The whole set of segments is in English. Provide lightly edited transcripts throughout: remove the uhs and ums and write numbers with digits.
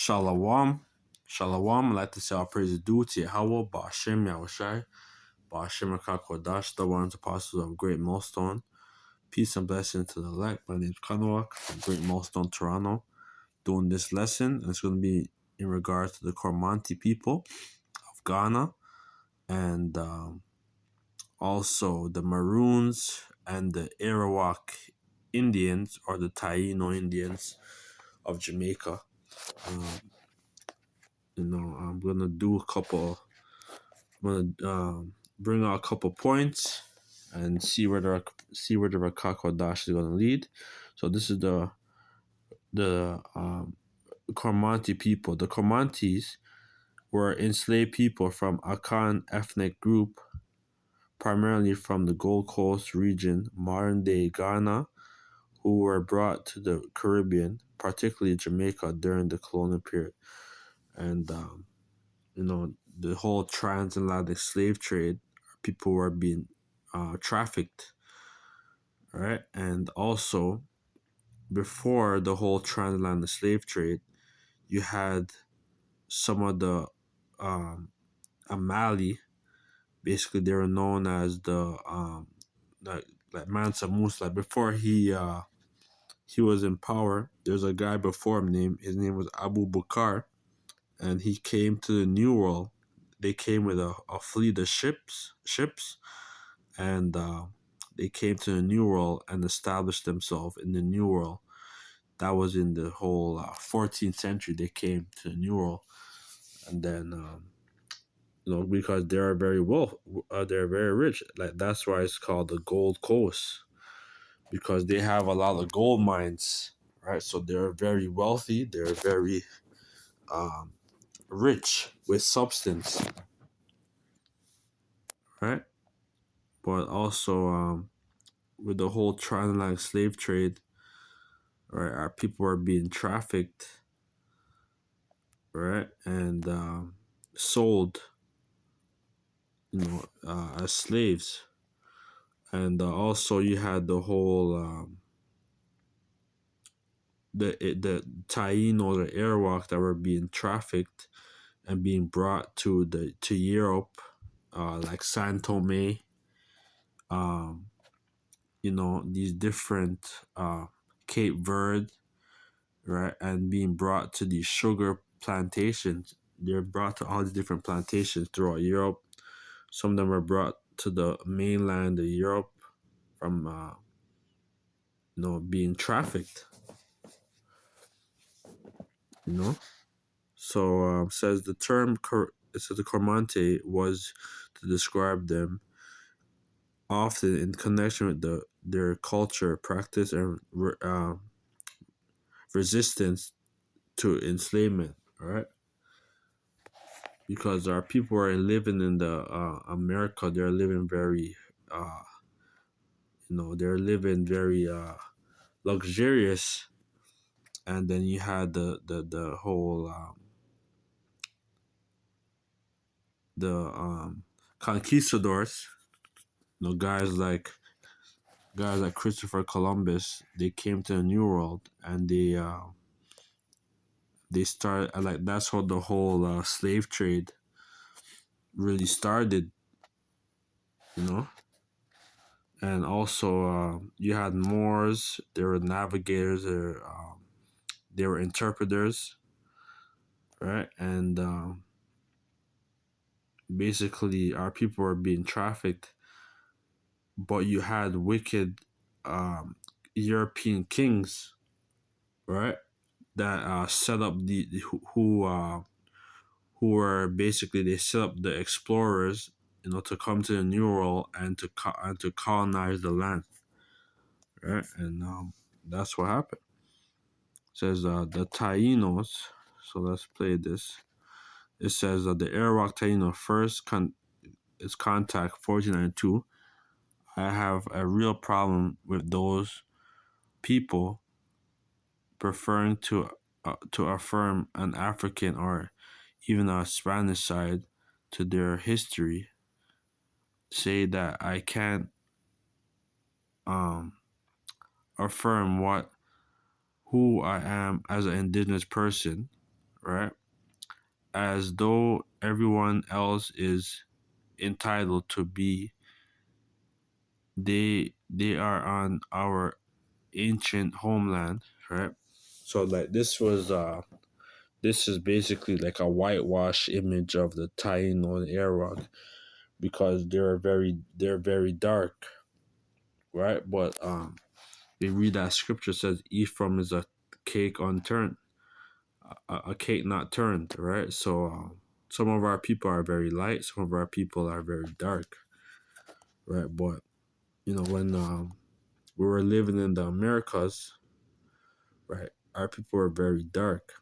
Shalom. Shalom. I'd like to say our praise is due to Yahweh, Ba'ashem Yahushai, Ba'ashem HaKakodash, the ones apostles of Great Millstone. Peace and blessing to the elect. My name is Arrawak from Great Millstone, Toronto. Doing this lesson, and it's going to be in regards to the Coromantee people of Ghana, and also the Maroons and the Arrawak Indians, or the Taino Indians of Jamaica. I'm gonna do a couple. I'm gonna bring out a couple points and see where the Rakakodash is gonna lead. So this is the Coromantee people. The Coromantees were enslaved people from Akan ethnic group, primarily from the Gold Coast region, modern-day Ghana, who were brought to the Caribbean, particularly Jamaica, during the colonial period. And the whole transatlantic slave trade, people were being trafficked, right? And also, before the whole transatlantic slave trade, you had some of the Amali. Basically, they were known as the like Mansa Musa. Before he was in power, there's a guy before him his name was Abu Bakr, and he came to the New World. They came with a fleet of ships, and they came to the New World and established themselves in the New World. That was in the whole 14th century. They came to the New World, and then because they are very they're very rich. Like that's why it's called the Gold Coast, because they have a lot of gold mines, right? So they're very wealthy. They're very rich with substance, right? But also with the whole transatlantic slave trade, right? Our people are being trafficked, right, and sold, as slaves. And also you had the whole the Taino, the Arrawak, that were being trafficked and being brought to Europe, like San Tome, these different Cape Verde, right, and being brought to these sugar plantations. They're brought to all these different plantations throughout Europe. Some of them were brought to the mainland of Europe from being trafficked. So says the term the Coromantee was to describe them, often in connection with their culture, practice, and resistance to enslavement, right? Because our people are living in the America, they're living very, they're living very luxurious, and then you had the whole conquistadors, guys like Christopher Columbus. They came to the New World, and they started, like, that's how the whole slave trade really started, and also you had Moors. They were navigators, they were interpreters, right? And basically our people were being trafficked, but you had wicked European kings, right, that set up who were basically, they set up the explorers, to come to the New World and to colonize the land, right? And that's what happened. It says the Tainos. So let's play this. It says that the Arrawak Taino first is contact 1492. I have a real problem with those people preferring to affirm an African or even a Spanish side to their history. Say that I can't affirm who I am as an indigenous person, right? As though everyone else is entitled to be. They are on our ancient homeland, right? So like this is basically like a whitewash image of the Taino and Arrawak because they're very dark, right? But they read that scripture says Ephraim is a cake unturned, a cake not turned, right? So some of our people are very light, some of our people are very dark, right? But when we were living in the Americas, right, our people were very dark.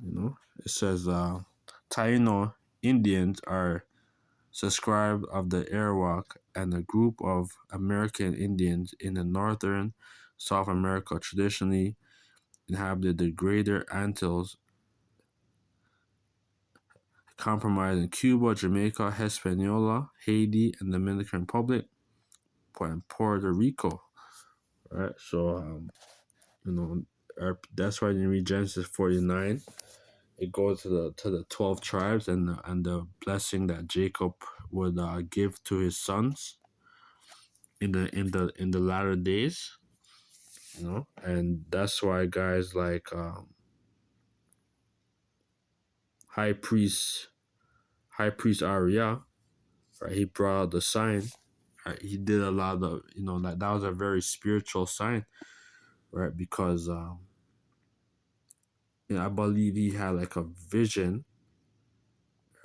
It says Taino Indians are subscribed of the Arawak and a group of American Indians in the northern South America traditionally inhabited the Greater Antilles, comprising Cuba, Jamaica, Hispaniola, Haiti, and Dominican Republic, and Puerto Rico. Right, so that's why you read Genesis 49. It goes to the 12 tribes and the blessing that Jacob would give to his sons in the latter days, and that's why guys like high priest Arya, right? He brought out the sign. Right? He did a lot of that was a very spiritual sign, right? Because I believe he had like a vision,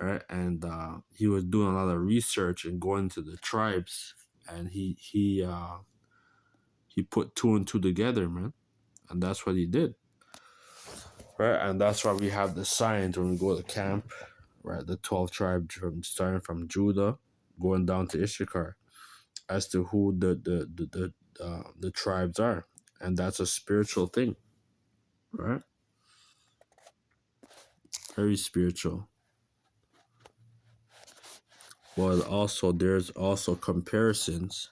right? And he was doing a lot of research and going to the tribes, and he put two and two together, man, and that's what he did, right? And that's why we have the signs when we go to camp, right? The 12 tribes starting from Judah, going down to Issachar, as to who the tribes are, and that's a spiritual thing, right? Very spiritual. But also there's also comparisons,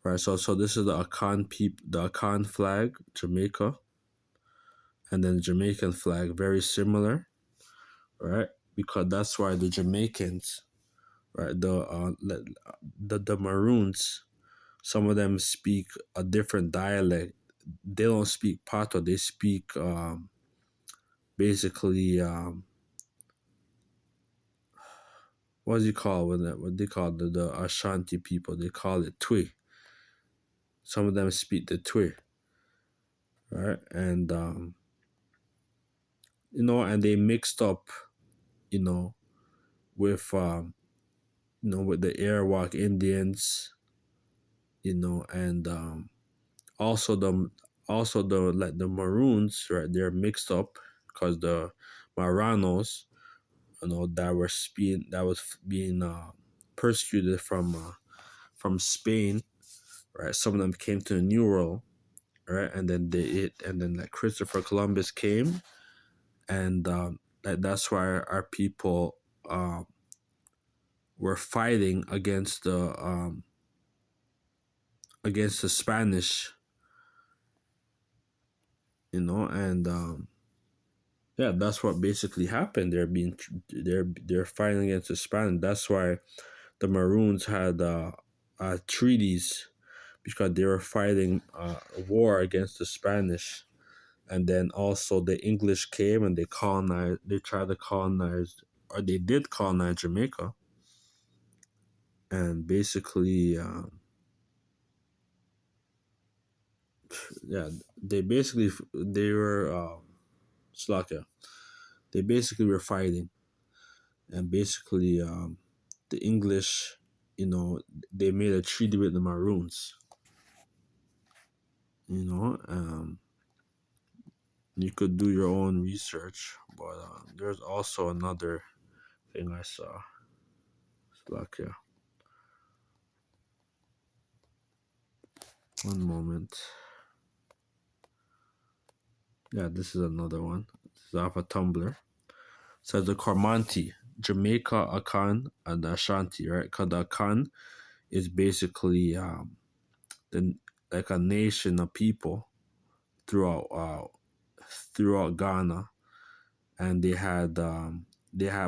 right? So this is the Akan flag, Jamaica, and then the Jamaican flag, very similar, right? Because that's why the Jamaicans, right, the Maroons, some of them speak a different dialect. They don't speak Pato. They speak basically what do you call what they call the Ashanti people? They call it Twi. Some of them speak the Twi, right? And and they mixed up, with with the Arawak Indians, and also the like the Maroons, right? They're mixed up because the Maranos, that was being persecuted from Spain, right? Some of them came to the New World, right? And then like Christopher Columbus came, and that's why our people were fighting against the Spanish, and yeah, that's what basically happened. They're fighting against the Spanish. That's why the Maroons had treaties, because they were fighting a war against the Spanish, and then also the English came and they colonized. They tried to colonize, or they did colonize Jamaica, and basically, yeah, they were Slovakia. They basically were fighting, and basically, the English, they made a treaty with the Maroons. You could do your own research, but there's also another thing I saw. Slovakia. One moment. Yeah, this is another one. This is off a Tumblr. Says the Coromantee, Jamaica, Akan, and the Ashanti, right? Because the Akan is basically like a nation of people throughout throughout Ghana, and I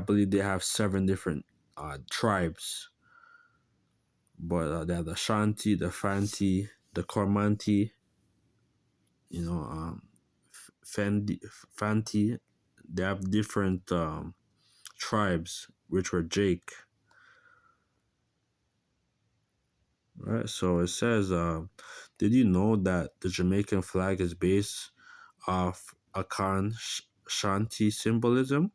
believe they have seven different tribes, but they have the Ashanti, the Fanti, the Coromantee, you know, Fendi, Fanti. They have different tribes, which were Jake. Right. So it says, did you know that the Jamaican flag is based off Akan Shanti symbolism?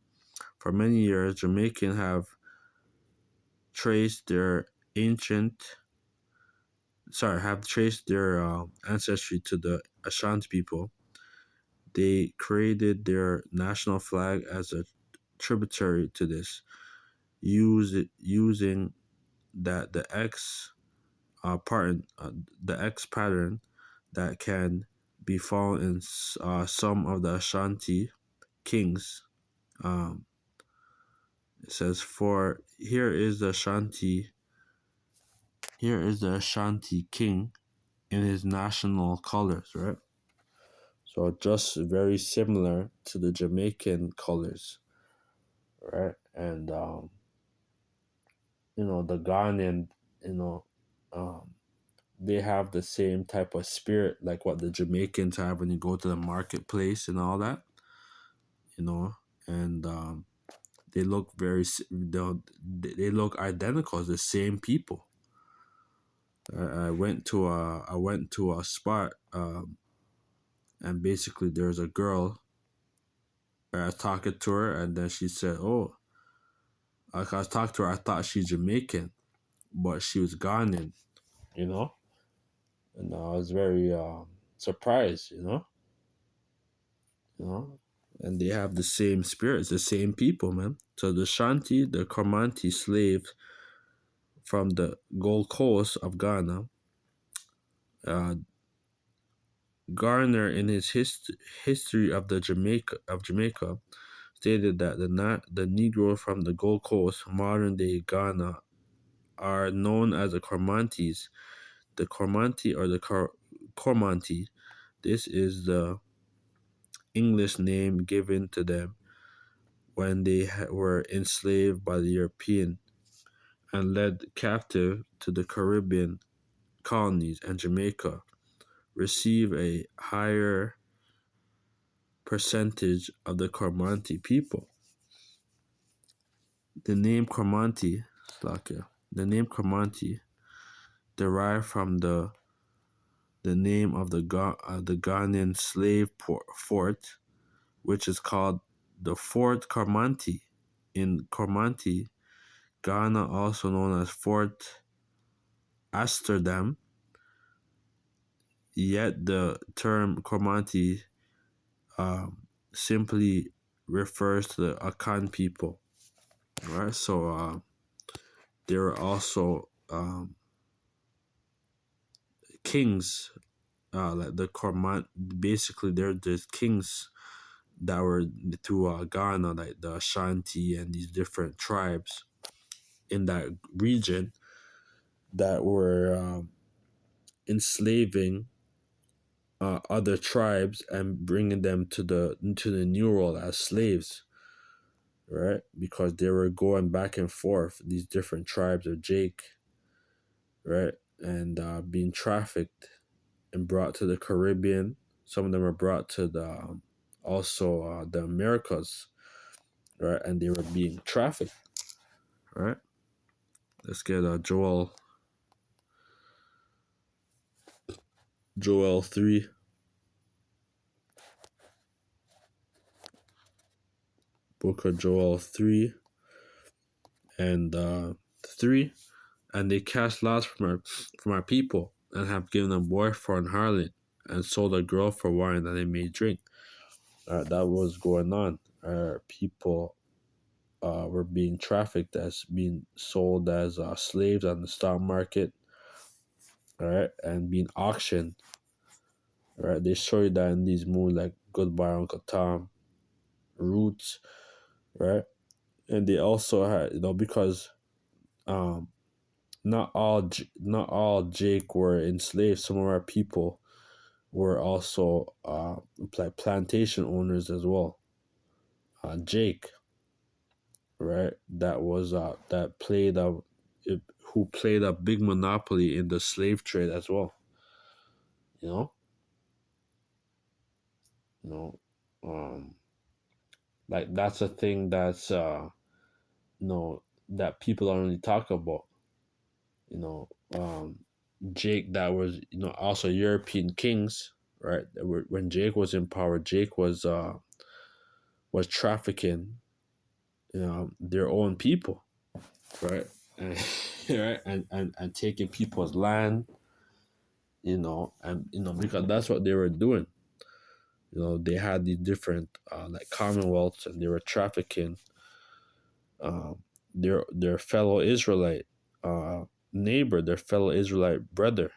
For many years, Jamaicans have traced their ancient, have traced their ancestry to the Ashanti people. They created their national flag as a tributary to this, using that pattern, the X pattern that can be found in some of the Ashanti kings. Um, it says, "For here is the Ashanti king in his national colors," right? So just very similar to the Jamaican colors, right? And the Ghanaian, you know, um, they have the same type of spirit like what the Jamaicans have when you go to the marketplace and all that, you know, and they look they look identical as the same people. I went to a spot, and basically there's a girl. I was talking to her, and then she said, "Oh," like I was talking to her, I thought she's Jamaican, but she was Ghanaian, you know, and I was very surprised, you know, and they have the same spirits, the same people, man. So the Shanti, the Coromantee slaves from the Gold Coast of Ghana, uh, Garner in his history of Jamaica stated that the Negroes from the Gold Coast, modern day Ghana, are known as the Coromantees. The Coromantee or the Coromantee. This is the English name given to them when they were enslaved by the European and led captive to the Caribbean colonies, and Jamaica receive a higher percentage of the Coromantee people. The name Coromantee, the name Coromantee derived from the name of the Ghanaian slave fort, which is called the Fort Coromantee in Coromantee, Ghana, also known as Fort Amsterdam. Yet the term Coromantee simply refers to the Akan people. Right, so there are also kings, like the Coromant. Basically, they're the kings that were through Ghana, like the Ashanti and these different tribes in that region that were enslaving other tribes and bringing them to the New World as slaves, right? Because they were going back and forth, these different tribes of Jake, right? And being trafficked and brought to the Caribbean. Some of them were brought to the Americas, right? And they were being trafficked, right? Let's get Joel 3, book of Joel 3 and 3. And they cast lots from our people, and have given a boy for an harlot, and sold a girl for wine that they may drink. That was going on. People were being trafficked as being sold as slaves on the stock market, right, and being auctioned. Right, they show you that in these movies like Goodbye Uncle Tom, Roots, right, and they also had because um not all Jake were enslaved. Some of our people were also like plantation owners as well. Jake, right? That played a it, who played a big monopoly in the slave trade as well. You know, you know, um, like that's a thing that's that people don't really talk about. You know, Jake that was also European kings, right? When Jake was in power, Jake was trafficking their own people, right? And, right, and taking people's land, and because that's what they were doing. They had these different like commonwealths, and they were trafficking um, their fellow Israelite neighbor, their fellow Israelite brother.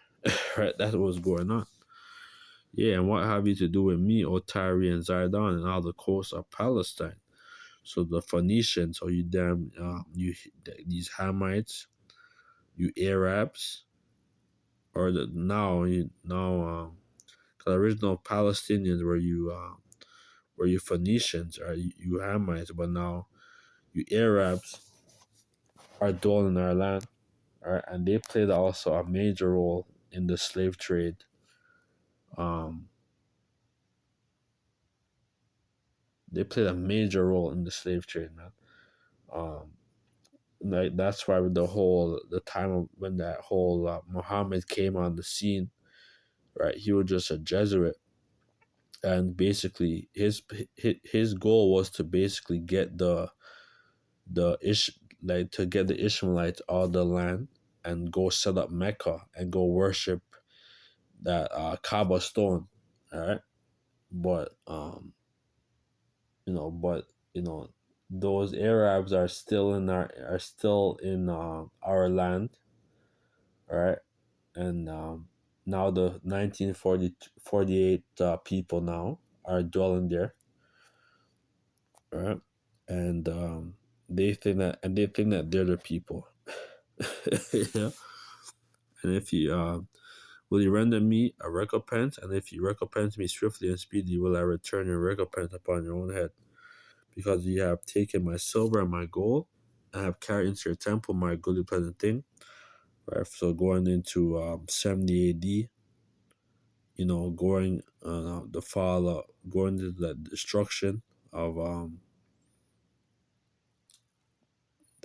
Right, that's what was going on. Yeah, and what have you to do with me, O Tyre and Zidon, and all the coasts of Palestine? So the Phoenicians, or you damn, these Hamites, you Arabs, or the original Palestinians were you Phoenicians, or you Hamites, but now you Arabs are dwelling in our land, right? And they played also a major role in the slave trade. Um, they played a major role in the slave trade, man. Um, like that's why the time of when that whole Muhammad came on the scene, right? He was just a Jesuit, and basically his goal was to basically get the ish like to get the Ishmaelites out of the land and go set up Mecca and go worship that Kaaba stone, all right? But but those Arabs are still in our land, all right? And now the 1948 people now are dwelling there, right? And they think that they're the people. Yeah. And if you will you render me a recompense, and if you recompense me swiftly and speedily, will I return your recompense upon your own head? Because you have taken my silver and my gold, and have carried into your temple my goodly pleasant thing. Right. So going into 70 AD, going the fall, going to the destruction of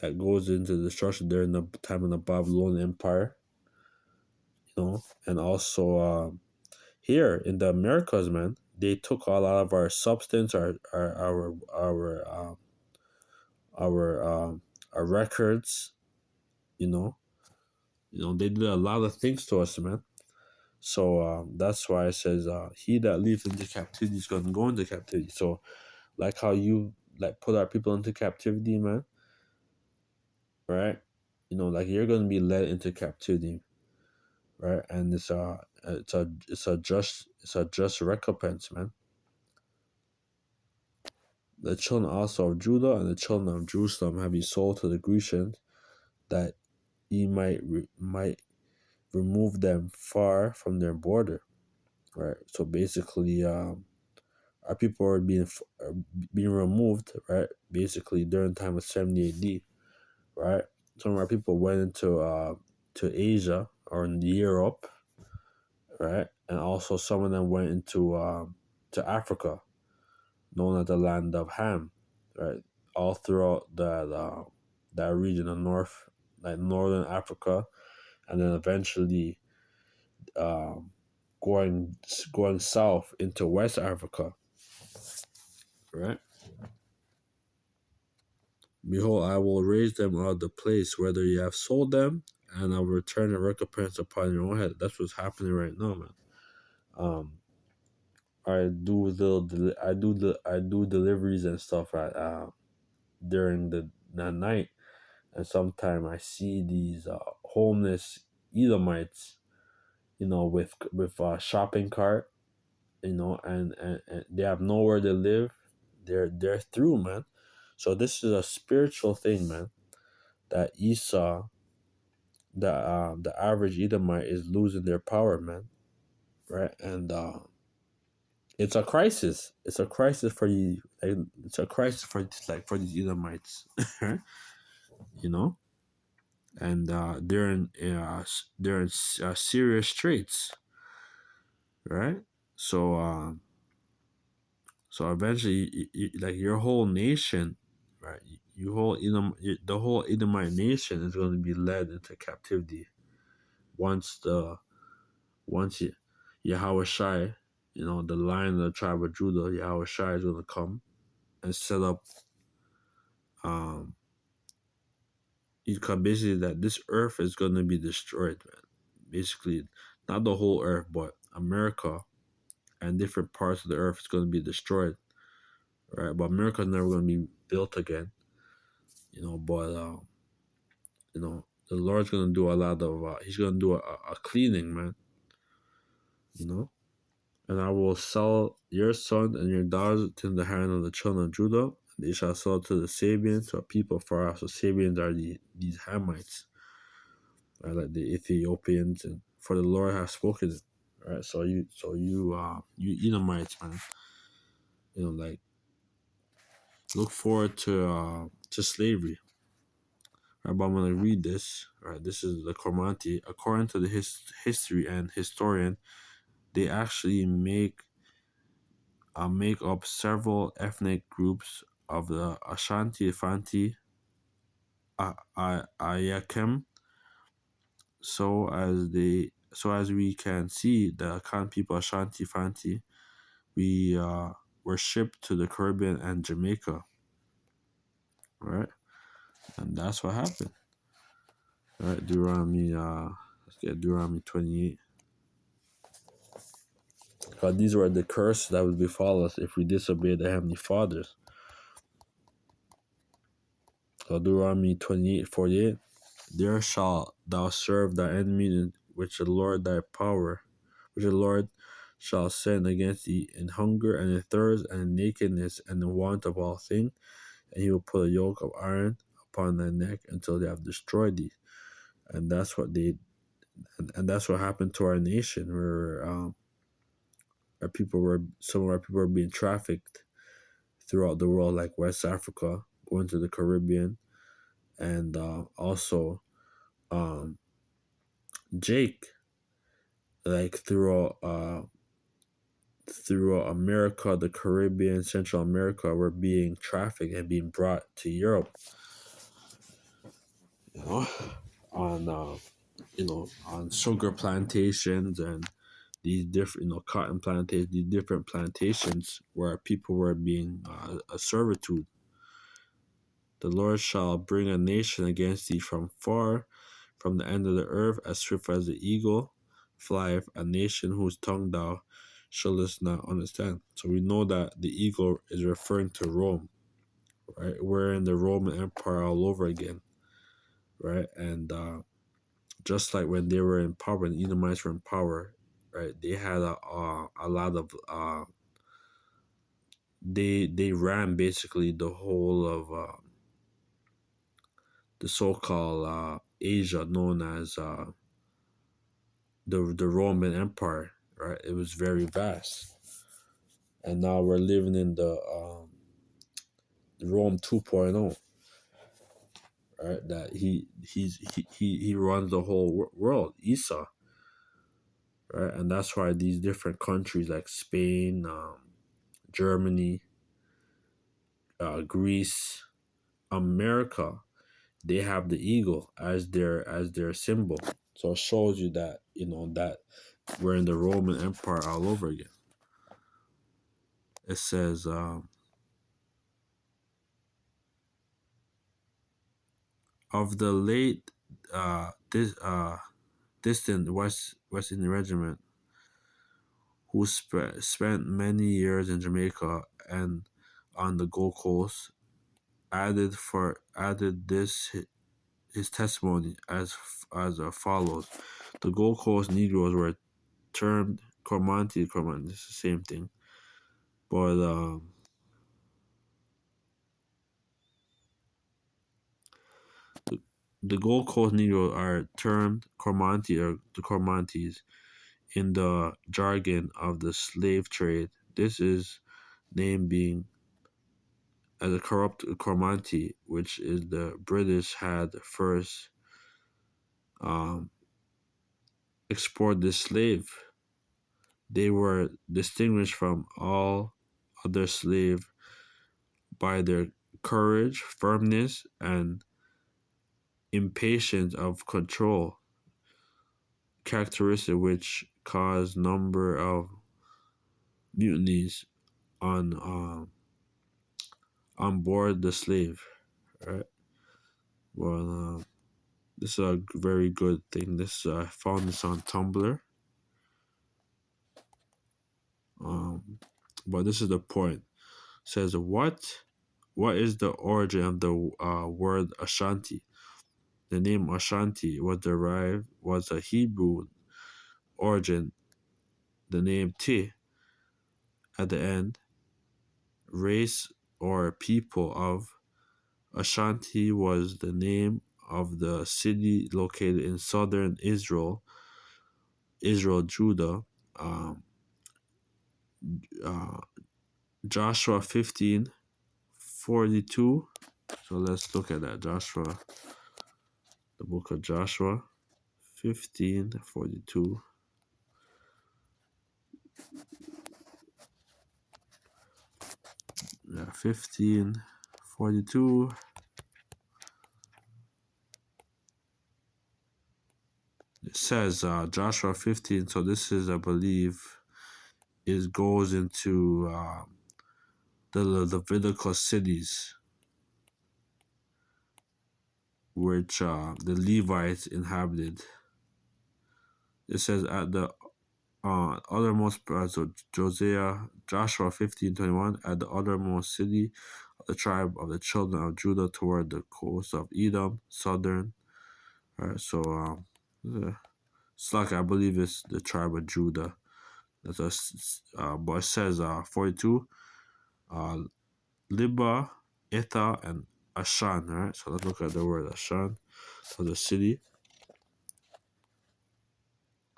that goes into the destruction during the time of the Babylonian Empire, and also here in the Americas, man, they took a lot of our substance, our our records, you know, they did a lot of things to us, man. So that's why it says, "He that leads into captivity is going to go into captivity." So, like how you like put our people into captivity, man, right? Like you're going to be led into captivity, right? And it's a just recompense, man. The children also of Judah and the children of Jerusalem have he sold to the Grecians, that he might remove them far from their border, right? So basically, our people are being removed, right? Basically during the time of 70 AD, right? Some of our people went into to Asia or in Europe, right? And also some of them went into to Africa, known as the land of Ham, right? All throughout that region of north, like northern Africa, and then eventually um, going south into West Africa, right? Behold, I will raise them out of the place whither ye have sold them, and I will return a recompense upon your own head. That's what's happening right now, man. Um, I do deliveries and stuff at during the night, and sometimes I see these homeless Edomites, with a shopping cart, and they have nowhere to live. They're through, man. So this is a spiritual thing, man. That Esau, the average Edomite, is losing their power, man. right? And it's a crisis. It's a crisis for you. Like, it's a crisis for for these Edomites, you know. And they're in serious straits, right? So so eventually, like your whole nation, right? You whole the whole Edomite nation is going to be led into captivity once once Yahweh Shai, the Lion of the tribe of Judah, Yahweh Shai is going to come and set up. Um, basically that this earth is going to be destroyed, man. Basically, not the whole earth, but America and different parts of the earth is going to be destroyed, right? But America is never going to be built again, But the Lord's going to do a lot of. He's going to do a cleaning, man. You know. And I will sell your son and your daughters to the hand of the children of Judah. They shall sell to the Sabians, to a people far off. So Sabians are these Hamites, right? Like the Ethiopians, and for the Lord has spoken it, right? You Edomites, man, like look forward to slavery. Right, but I'm gonna read this. Right, this is the Coromantee. According to the history and historian, they actually make up several ethnic groups of the Ashanti, Fanti, Ayakem. So as we can see, the Akan people, Ashanti, Fanti, we were shipped to the Caribbean and Jamaica, right? And that's what happened. All right, Deuteronomy. Let's get Deuteronomy 28. Because these were the curses that would befall us if we disobey the heavenly fathers. So Deuteronomy 28:48. There shalt thou serve thy enemy, which the Lord thy power, which the Lord shall send against thee in hunger and in thirst and in nakedness and in want of all things, and he will put a yoke of iron upon thy neck until they have destroyed thee. And that's what and that's what happened to our nation, where some of our people were being trafficked throughout the world, like West Africa, going to the Caribbean, and also um, Jake, like throughout America, the Caribbean, Central America, were being trafficked and being brought to Europe, you know, on on sugar plantations and these different, cotton plantations, these different plantations where people were being a servitude. The Lord shall bring a nation against thee from far, from the end of the earth, as swift as the eagle flieth, a nation whose tongue thou shouldest not understand. So we know that the eagle is referring to Rome, right? We're in the Roman Empire all over again, right? And just like when they were in power, when the Edomites were in power, right? They had a lot of they ran basically the whole of the so-called Asia, known as the Roman Empire, right? It was very vast, and now we're living in the Rome 2.0, right? That he runs the whole world, Esau, right? And that's why these different countries like Spain, Germany, Greece, America, they have the eagle as their symbol. So it shows you that that we're in the Roman Empire all over again. It says of the late distant West Indian Regiment, who spent many years in Jamaica and on the Gold Coast, added this his testimony as follows: the Gold Coast Negroes were termed Coromantee. It's the same thing, but the Gold Coast Negroes are termed Coromantee, or the Coromantees, In the jargon of the slave trade, this is name being as a corrupt Coromantee, which is the British had first um, explored the slave. They were distinguished from all other slaves by their courage, firmness, and impatience of control, characteristic which caused number of mutinies on board the slave. Right. Well, this is a very good thing. This I found this on Tumblr. But this is the point. It says what is the origin of the word Ashanti? The name Ashanti was a Hebrew origin. The name T at the end, race or people of Ashanti was the name of the city located in southern Israel, Judah. Um, uh, Joshua 15:42. So let's look at that. The book of Joshua 15:42. Yeah, 15:42. It says Joshua 15. So this is, I believe, it goes into the Levitical cities, which the Levites inhabited. It says at the othermost, so Joshua 15:21, at the othermost city of the tribe of the children of Judah toward the coast of Edom, southern. Right, so it's like, I believe it's the tribe of Judah. That's but it says 42, Libah, Etha, and Ashan. Right, so let's look at the word Ashan for the city.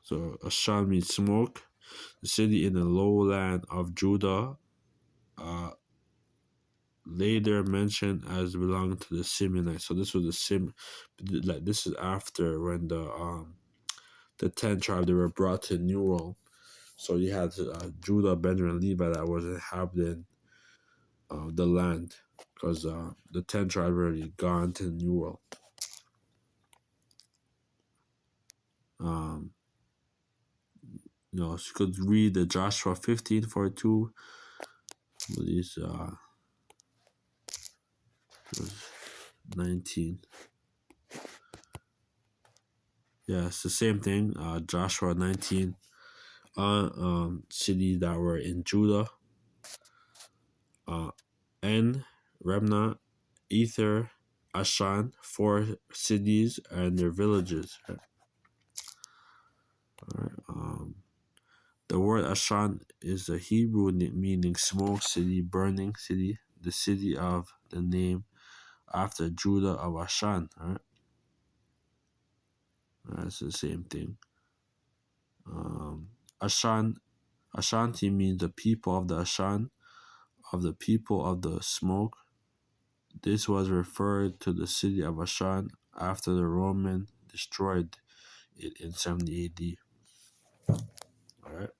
So Ashan means smoke. The city in the lowland of Judah, later mentioned as belonging to the Simeonites. So this was like this is after when the 10 tribes, they were brought to New World. So you had Judah, Benjamin, and Levi that was inhabiting the land, because the 10 tribes were already gone to the New World. So you could read the Joshua 15:42. These 19. Yeah, it's the same thing. Joshua 19. Cities that were in Judah. En, Remna, Ether, Ashan, 4 cities and their villages. Right? The word Ashan is a Hebrew meaning smoke city, burning city, the city of the name after Judah of Ashan. Right? That's the same thing. Ashanti means the people of the Ashan, of the people of the smoke. This was referred to the city of Ashan after the Roman destroyed it in 70 AD. All right.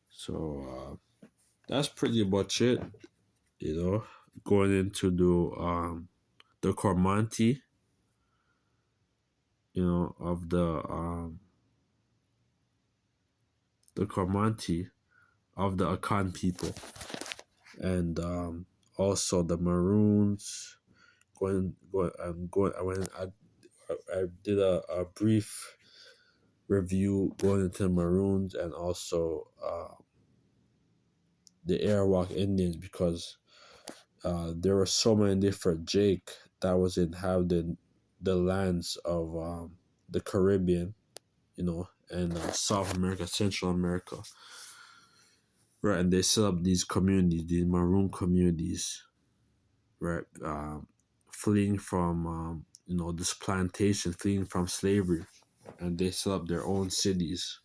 So that's pretty much it. Going into the Coromantee, of the Coromantee of the Akan people, and also the Maroons. I did a brief review going into the Maroons, and also the Arrawak Indians, because there were so many different Jake that was inhabiting the lands of the Caribbean, and South America, Central America. Right, and they set up these communities, these Maroon communities, right, fleeing from, this plantation, fleeing from slavery. and they set up their own cities,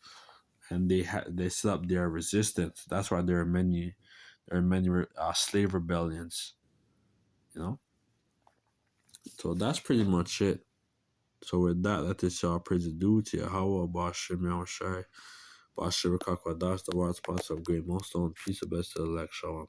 and they set up their resistance. That's why there are many slave rebellions. You know, so that's pretty much it. So with that, let us praise the due to Yahweh, Bashem Yahushai, Bashem Kakwadas, the world's sponsor of great milestone, peace and best to the elect, shalom.